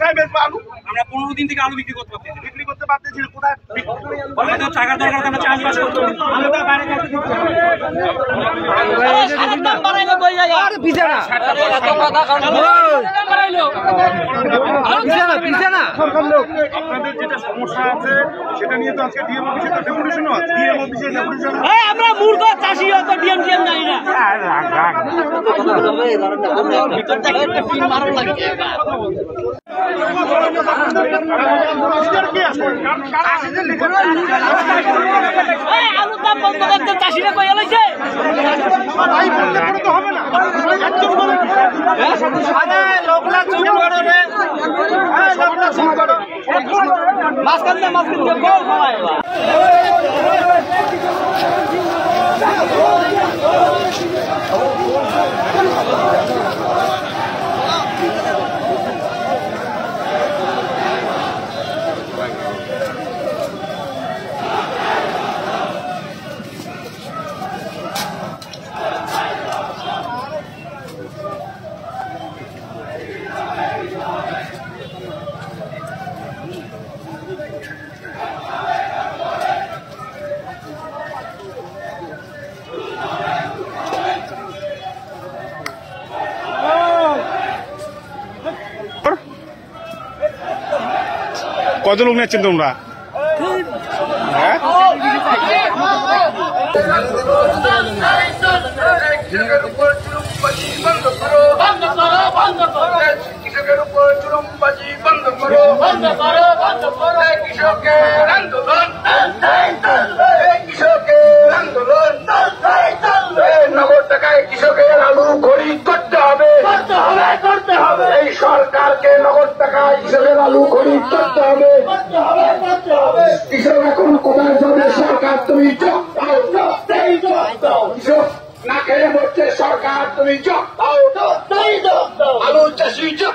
কোথায় বেচবো আলু? আমরা 15 দিন থেকে আলু বিক্রি করতে পারতেছি, বিক্রি করতে পারতেছি না। কোথায় আমাদের টাকার দরকার, আমরা চাষবাস করতে পারি। আমরা তো বাইরে যাইতে দিচ্ছি না। আপনাদের যেটা সমস্যা আছে সেটা নিয়ে তো আজকে ডিএম অফিসে তো ডেপুটেশনও আছে। ডিএম অফিসে ডেপুটেশন আমরা মূর্খ চাষি তো ডিএম জানি না। আলুর দাম বন্ধ করতে চাষিরা কই এলাইছে? হবে না, লোকলা চুপ করো রে, লোকলা চুপ করো। মাঝখান দিয়ে গোল খাওয়ায় এবার। কত লোক নিচ্ছেন তোমরা? হ্যাঁ, কৃষকের উপর চুরুমবাজি বন্ধ করো, বন্ধ করো, বন্ধ করো। কৃষকের উপর চুরুমবাজি বন্ধ করো, বন্ধ করো, বন্ধ করো। কৃষকের আন্দোলন, কৃষকের আন্দোলন, নগদ টাকায় কৃষকের আলু খরিদ করতে হবে, করতে হবে, করতে হবে। এই সরকারকে নগদ টাকায় কৃষকের আলু খরিদ করতে হবে, করতে হবে, করতে হবে। কৃষক এখন কোথায় যাবে? সরকার তুমি যোগ দাও, কৃষক না খেয়ে মরছে, সরকার তুমি যোগ দাও, আলু চাষি যোগ